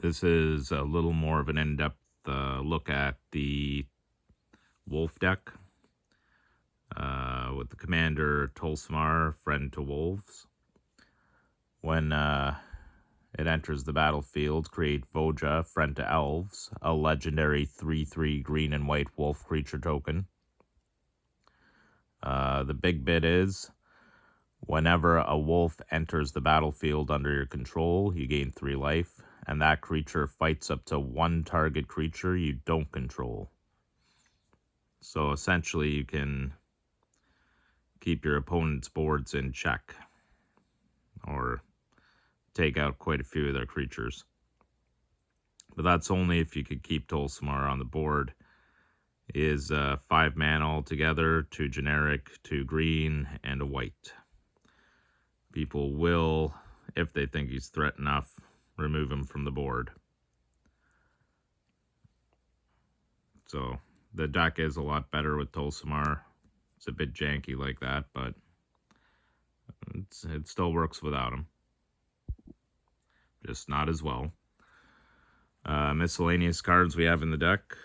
This is a little more of an in-depth look at the wolf deck with the commander Tolsimir Friend to Wolves. When it enters the battlefield, create Voja, Friend to Elves, a legendary 3/3 green and white wolf creature token. The big bit is, whenever a wolf enters the battlefield under your control, you gain 3 life, and that creature fights up to 1 target creature you don't control. So essentially you can keep your opponent's boards in check, or take out quite a few of their creatures. But that's only if you could keep Tolsimir on the board. He is 5 mana altogether, 2 generic, 2 green, and a white. People will, if they think he's threat enough, remove him from the board. So the deck is a lot better with Tolsimir. It's a bit janky like that, but it still works without him. Just not as well. Miscellaneous cards we have in the deck.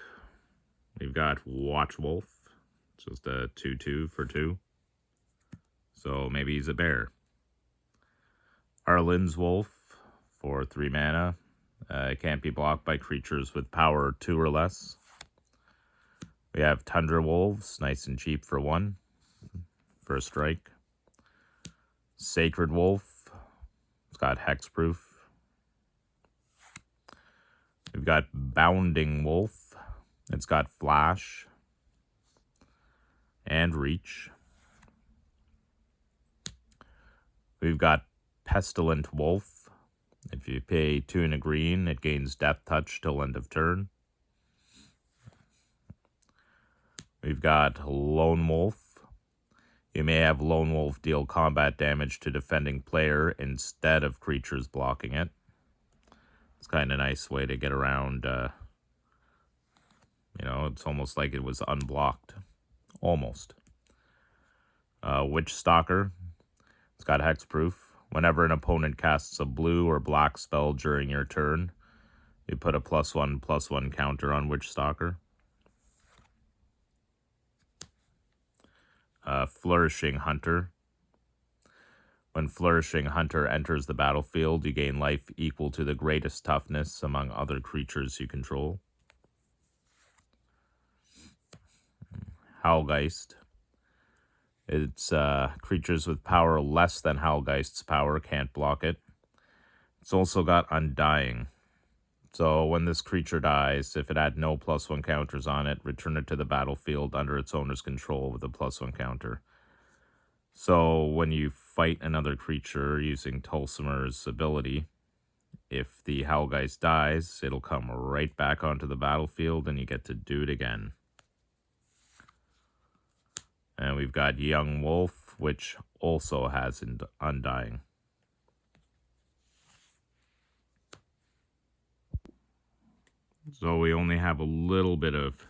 We've got Watch Wolf, just a 2/2 for 2. So maybe he's a bear. Arlen's Wolf for 3 mana. It can't be blocked by creatures with power 2 or less. We have Tundra Wolves, nice and cheap for 1, for a strike. Sacred Wolf, it's got hexproof. We've got Bounding Wolf, it's got flash and reach. We've got Pestilent Wolf. If you pay 2 and a green, it gains Death Touch till end of turn. We've got Lone Wolf. You may have Lone Wolf deal combat damage to defending player instead of creatures blocking it. It's kind of a nice way to get around, it's almost like it was unblocked. Almost. Witch Stalker. It's got hexproof. Whenever an opponent casts a blue or black spell during your turn, you put a +1/+1 counter on Witch Stalker. Flourishing Hunter. When Flourishing Hunter enters the battlefield, you gain life equal to the greatest toughness among other creatures you control. Howlgeist. It's creatures with power less than Howlgeist's power can't block it. It's also got Undying. So when this creature dies, if it had no +1 counters on it, return it to the battlefield under its owner's control with a +1 counter. So when you fight another creature using Tolsimir's ability, if the Howlgeist dies, it'll come right back onto the battlefield and you get to do it again. And we've got Young Wolf, which also has Undying. So we only have a little bit of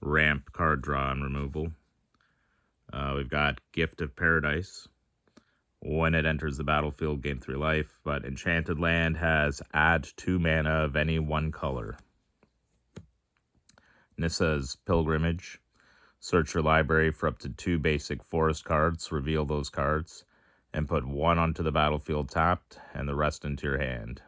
ramp card draw and removal. We've got Gift of Paradise. When it enters the battlefield, gain 3 life, but Enchanted Land has add 2 mana of any 1 color. Nissa's Pilgrimage. Search your library for up to 2 basic forest cards, reveal those cards, and put 1 onto the battlefield tapped and the rest into your hand.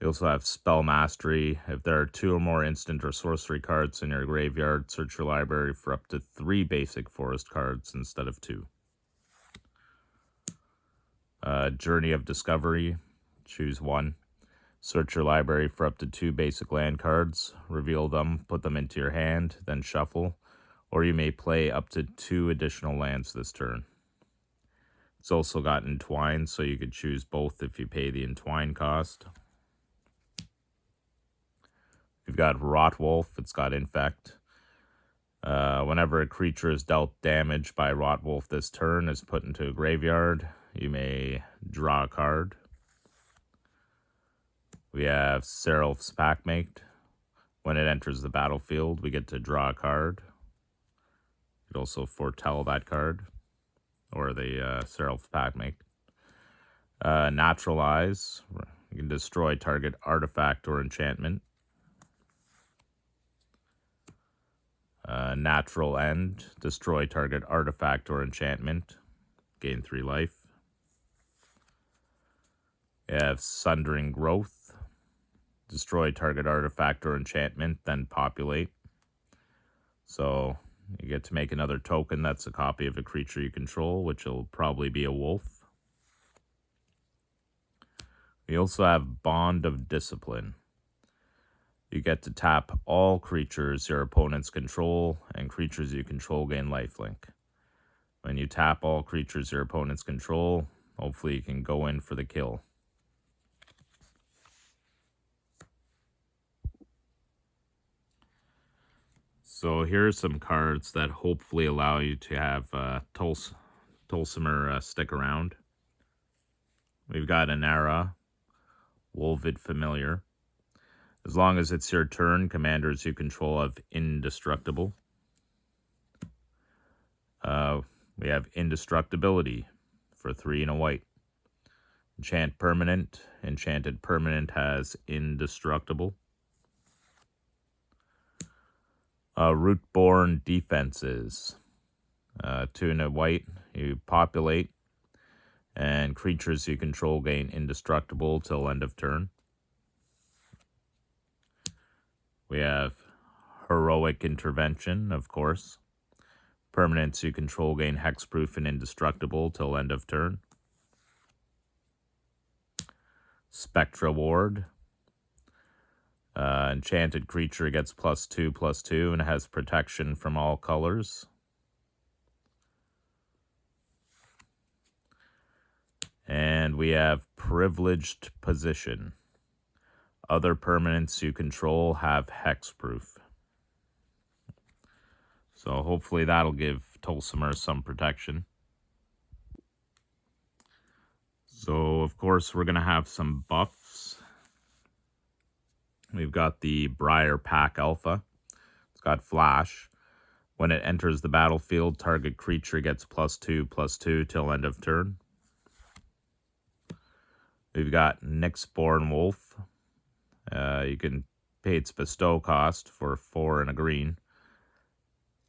We also have Spell Mastery. If there are 2 or more instant or sorcery cards in your graveyard, search your library for up to 3 basic forest cards instead of 2. Journey of Discovery. Choose 1. Search your library for up to 2 basic land cards, reveal them, put them into your hand, then shuffle, or you may play up to 2 additional lands this turn. It's also got Entwine, so you could choose both if you pay the Entwine cost. We've got Rotwolf, it's got Infect. Whenever a creature is dealt damage by Rotwolf this turn is put into a graveyard, you may draw a card. We have Seraph's Packmate. When it enters the battlefield, we get to draw a card. You could also foretell that card, or the Seraph's Packmate. Naturalize. You can destroy target artifact or enchantment. Natural End. Destroy target artifact or enchantment. Gain 3 life. You have Sundering Growth. Destroy target artifact or enchantment, then populate. So you get to make another token that's a copy of a creature you control, which will probably be a wolf. We also have Bond of Discipline. You get to tap all creatures your opponents control, and creatures you control gain lifelink. When you tap all creatures your opponents control, hopefully you can go in for the kill. So here are some cards that hopefully allow you to have Tolsimir stick around. We've got Anara, Wolvid Familiar. As long as it's your turn, commanders you control have Indestructible. We have Indestructibility for 3 and a white. Enchant Permanent. Enchanted Permanent has Indestructible. Rootborn Defenses. 2 and a white. You populate, and creatures you control gain Indestructible till end of turn. We have Heroic Intervention, of course. Permanents you control gain Hexproof and Indestructible till end of turn. Spectra Ward. Enchanted creature gets +2/+2 and has protection from all colors. And we have Privileged Position. Other permanents you control have hexproof. So hopefully that'll give Tolsimir some protection. So of course we're going to have some buffs. We've got the Briar Pack Alpha. It's got Flash. When it enters the battlefield, target creature gets +2/+2 till end of turn. We've got Nyxborn Wolf. You can pay its bestow cost for 4 and a green.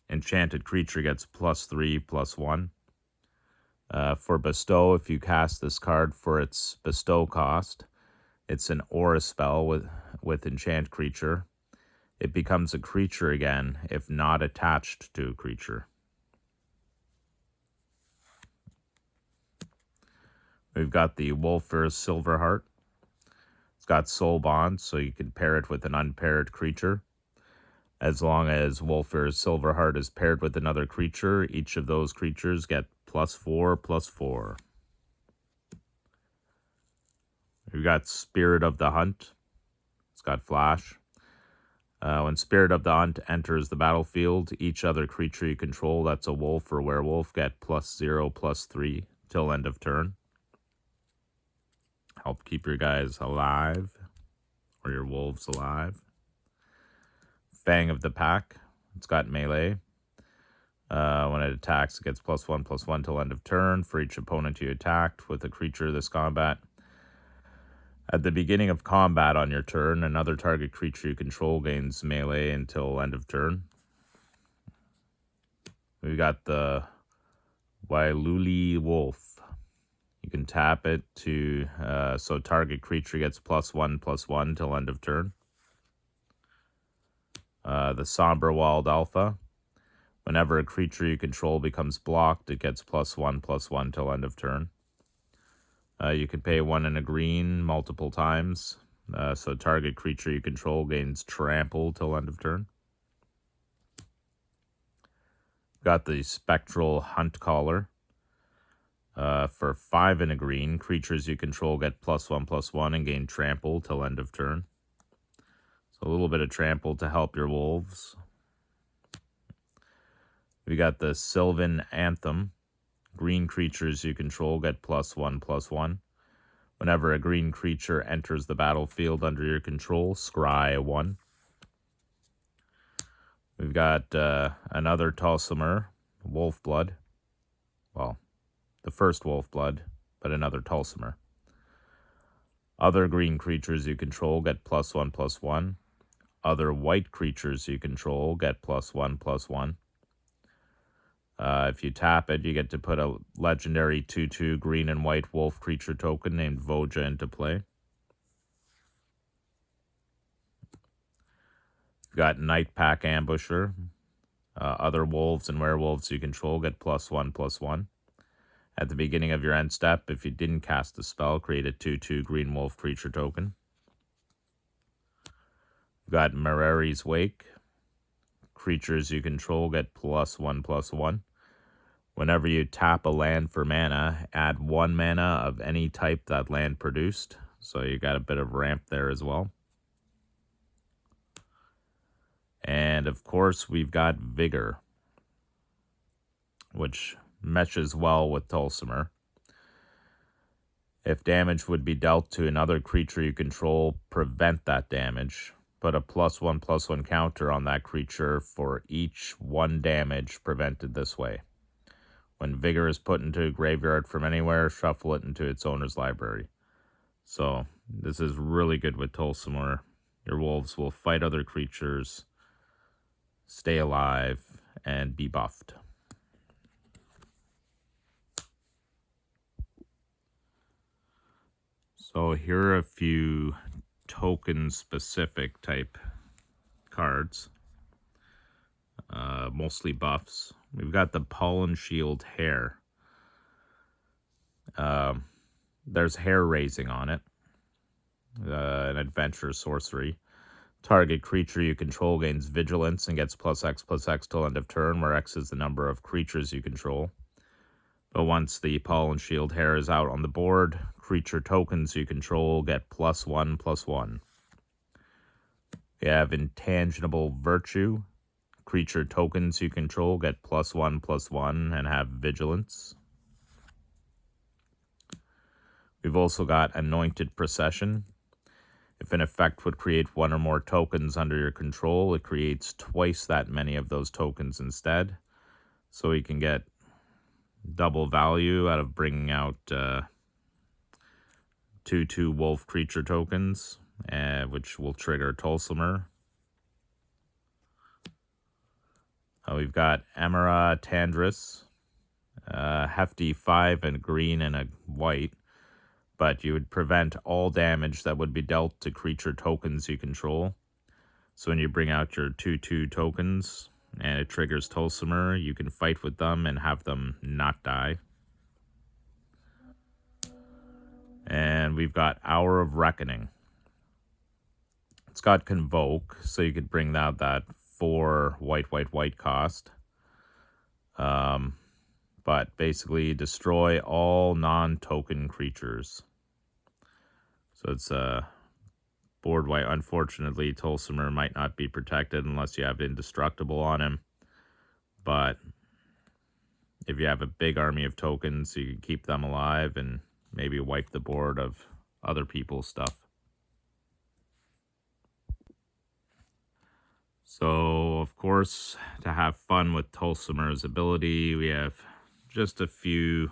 Enchanted creature gets +3/+1. For bestow, if you cast this card for its bestow cost, it's an aura spell with enchant creature. It becomes a creature again if not attached to a creature. We've got the Wolfir's Silverheart. It's got Soul Bond, so you can pair it with an unpaired creature. As long as Wolfir's Silverheart is paired with another creature, each of those creatures get +4/+4. We've got Spirit of the Hunt. It's got Flash. When Spirit of the Hunt enters the battlefield, each other creature you control that's a wolf or werewolf get +0/+3 till end of turn. Help keep your guys alive, or your wolves alive. Fang of the Pack. It's got melee. When it attacks, it gets +1/+1 till end of turn for each opponent you attacked with a creature this combat. At the beginning of combat on your turn, another target creature you control gains melee until end of turn. We've got the Wailuli Wolf. You can tap it to, so target creature gets +1/+1 till end of turn. The Somberwald Alpha. Whenever a creature you control becomes blocked, it gets +1/+1 till end of turn. You can pay 1 and a green multiple times, so target creature you control gains trample till end of turn. Got the Spectral Hunt Caller. For 5 and a green, creatures you control get +1/+1 and gain trample till end of turn. So a little bit of trample to help your wolves. We got the Sylvan Anthem. Green creatures you control get +1/+1. Whenever a green creature enters the battlefield under your control, scry 1. We've got another Tolsimir, Wolfblood. Well, the first Wolfblood, but another Tolsimir. Other green creatures you control get +1/+1. Other white creatures you control get +1/+1. If you tap it, you get to put a legendary 2/2 green and white wolf creature token named Voja into play. You've got Night Pack Ambusher. Other wolves and werewolves you control get +1/+1. At the beginning of your end step, if you didn't cast a spell, create a 2/2 green wolf creature token. You've got Mareri's Wake. Creatures you control get +1/+1. Whenever you tap a land for mana, add 1 mana of any type that land produced. So you got a bit of ramp there as well. And of course, we've got Vigor, which meshes well with Tolsimir. If damage would be dealt to another creature you control, prevent that damage. Put a +1/+1 counter on that creature for each 1 damage prevented this way. When Vigor is put into a graveyard from anywhere, shuffle it into its owner's library. So this is really good with Tolsimir. Your wolves will fight other creatures, stay alive, and be buffed. So here are a few token-specific type cards, mostly buffs. We've got the Pollen Shield Hair. There's hair raising on it, an adventure sorcery. Target creature you control gains vigilance and gets +X/+X till end of turn, where X is the number of creatures you control. But once the Pollen Shield Hair is out on the board, creature tokens you control get +1/+1. We have Intangible Virtue. Creature tokens you control get +1/+1 and have vigilance. We've also got Anointed Procession. If an effect would create 1 or more tokens under your control, it creates twice that many of those tokens instead. So you can get double value out of bringing out 2/2 wolf creature tokens, which will trigger Tolsimir. We've got Emera Tandris, hefty 5 and green and a white, but you would prevent all damage that would be dealt to creature tokens you control. So when you bring out your 2/2 tokens and it triggers Tolsimir, you can fight with them and have them not die. And we've got Hour of Reckoning. It's got Convoke, so you could bring out that 4 white cost. But basically destroy all non-token creatures. So it's board white. Unfortunately, Tolsimir might not be protected unless you have Indestructible on him. But if you have a big army of tokens, you can keep them alive and maybe wipe the board of other people's stuff. So, of course, to have fun with Tolsimir's ability, we have just a few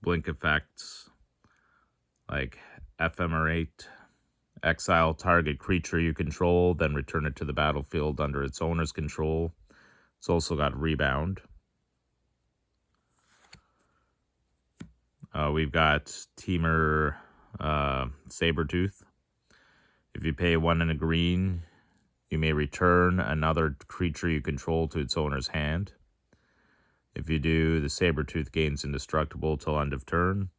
blink effects, like Ephemerate. Exile target creature you control, then return it to the battlefield under its owner's control. It's also got Rebound. We've got Teamer Sabertooth. If you pay 1 and a green, you may return another creature you control to its owner's hand. If you do, the Sabertooth gains Indestructible till end of turn.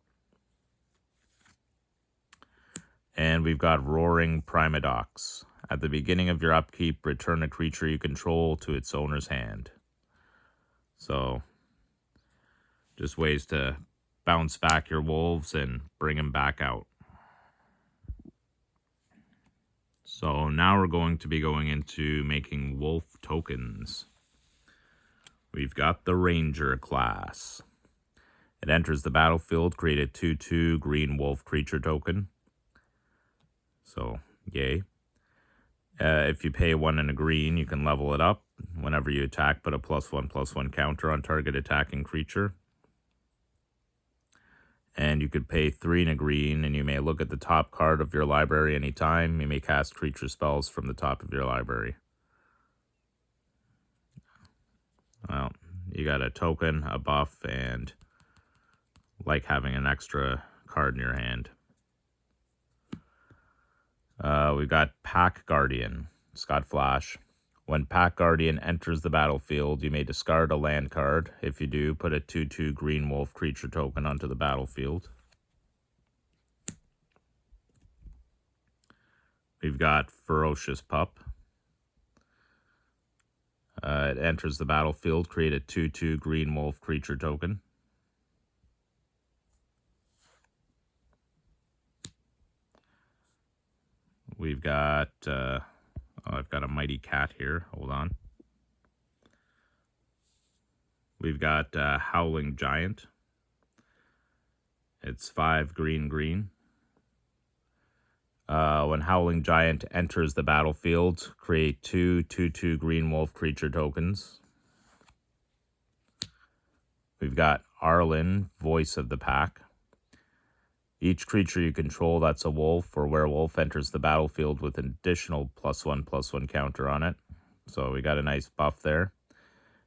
And we've got Roaring Primadox. At the beginning of your upkeep, return a creature you control to its owner's hand. So, just ways to bounce back your wolves and bring them back out. So now we're going to be going into making wolf tokens. We've got the Ranger class. It enters the battlefield, create a 2/2 green wolf creature token. So, yay. If you pay 1 and a green, you can level it up. Whenever you attack, put a +1/+1 counter on target attacking creature. And And you could pay 3 and a green, and you may look at the top card of your library anytime. You may cast creature spells from the top of your library. Well, you got a token, a buff, and like having an extra card in your hand. We've got Pack Guardian. It's got flash. When Pack Guardian enters the battlefield, you may discard a land card. If you do, put a 2/2 green wolf creature token onto the battlefield. We've got Ferocious Pup. It enters the battlefield. Create a 2/2 green wolf creature token. We've got, I've got a Mighty Cat here. Hold on. We've got Howling Giant. It's 5 green. When Howling Giant enters the battlefield, create 2/2 green wolf creature tokens. We've got Arlen, Voice of the Pack. Each creature you control that's a wolf or werewolf enters the battlefield with an additional +1/+1 counter on it. So we got a nice buff there.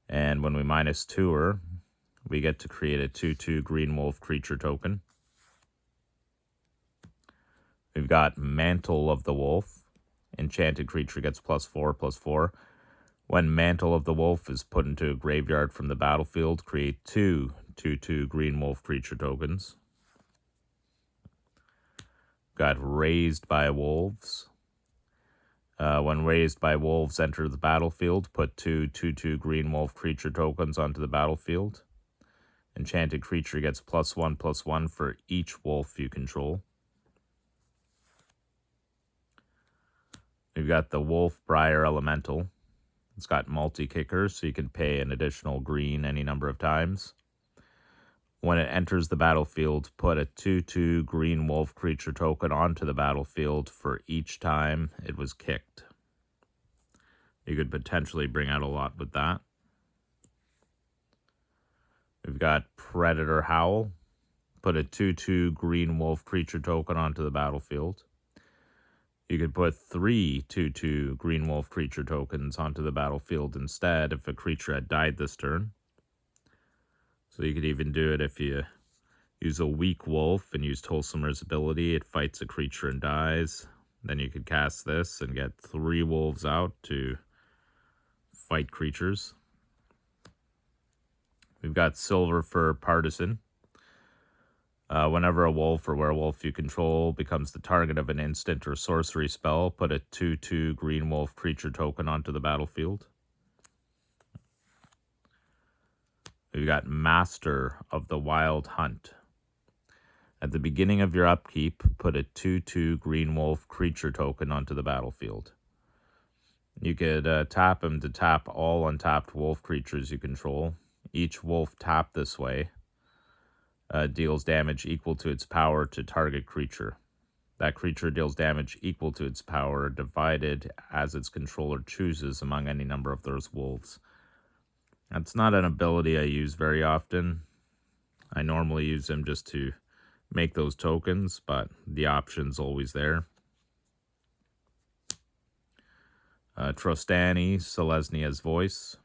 And when we -2 her, we get to create a 2/2 green wolf creature token. We've got Mantle of the Wolf. Enchanted creature gets +4/+4. When Mantle of the Wolf is put into a graveyard from the battlefield, create 2/2 green wolf creature tokens. Got Raised by Wolves. When Raised by Wolves enter the battlefield, put 2/2 green wolf creature tokens onto the battlefield. Enchanted creature gets +1/+1 for each wolf you control. We've got the Wolf Briar Elemental. It's got multi-kickers, so you can pay an additional green any number of times. When it enters the battlefield, put a 2/2 green wolf creature token onto the battlefield for each time it was kicked. You could potentially bring out a lot with that. We've got Predator Howl. Put a 2/2 green wolf creature token onto the battlefield. You could put 3 2/2 green wolf creature tokens onto the battlefield instead if a creature had died this turn. So you could even do it if you use a weak wolf and use Tolsimir's ability. It fights a creature and dies. Then you could cast this and get 3 wolves out to fight creatures. We've got Silver Fur Partisan. Whenever a wolf or werewolf you control becomes the target of an instant or sorcery spell, put a 2/2 green wolf creature token onto the battlefield. We've got Master of the Wild Hunt. At the beginning of your upkeep, put a 2/2 green wolf creature token onto the battlefield. You could tap him to tap all untapped wolf creatures you control. Each wolf tapped this way deals damage equal to its power to target creature. That creature deals damage equal to its power divided as its controller chooses among any number of those wolves. That's not an ability I use very often. I normally use them just to make those tokens, but the option's always there. Trostani, Selesnia's Voice.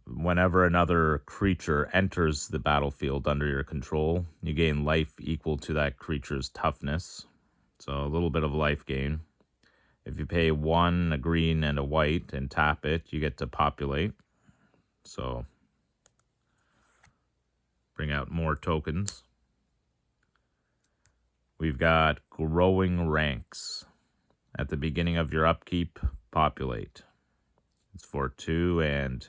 Whenever another creature enters the battlefield under your control, you gain life equal to that creature's toughness. So a little bit of life gain. If you pay 1, a green, and a white and tap it, you get to populate. So bring out more tokens. We've got Growing Ranks. At the beginning of your upkeep, populate. It's for 2 and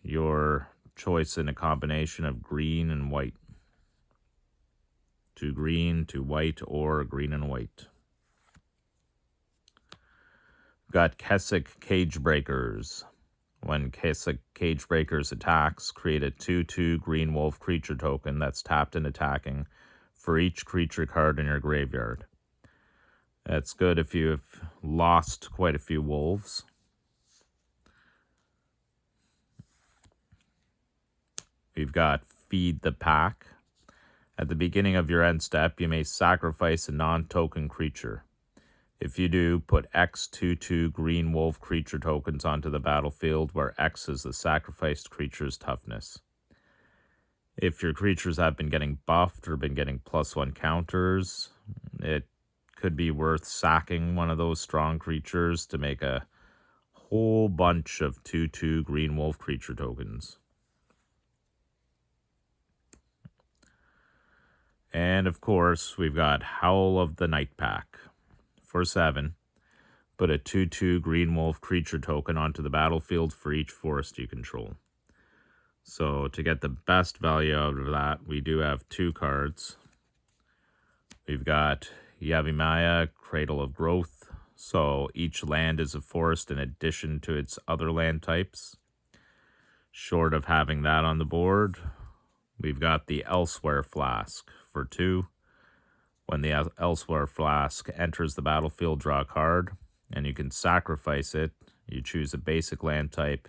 your choice in a combination of green and white. 2 green, 2 white, or green and white. Got Kessig Cagebreakers. When Kessig Cagebreakers attacks, create a 2/2 green wolf creature token that's tapped and attacking for each creature card in your graveyard. That's good if you've lost quite a few wolves. We've got Feed the Pack. At the beginning of your end step, you may sacrifice a non-token creature. If you do, put X 2/2 green wolf creature tokens onto the battlefield, where X is the sacrificed creature's toughness. If your creatures have been getting buffed or been getting +1 counters, it could be worth sacking one of those strong creatures to make a whole bunch of 2/2 green wolf creature tokens. And of course, we've got Howl of the Night Pack. For 7, put a 2/2 green wolf creature token onto the battlefield for each forest you control. So to get the best value out of that, we do have 2 cards. We've got Yavimaya, Cradle of Growth. So each land is a forest in addition to its other land types. Short of having that on the board, we've got the Elsewhere Flask for 2. When the Elsewhere Flask enters the battlefield, draw a card, and you can sacrifice it. You choose a basic land type.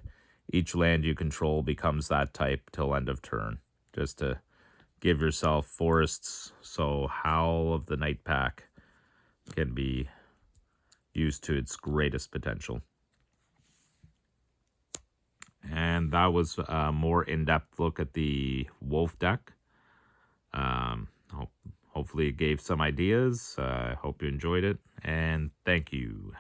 Each land you control becomes that type till end of turn, just to give yourself forests so Howl of the Night Pack can be used to its greatest potential. And that was a more in-depth look at the Wolf deck. Hopefully it gave some ideas. I hope you enjoyed it, and thank you.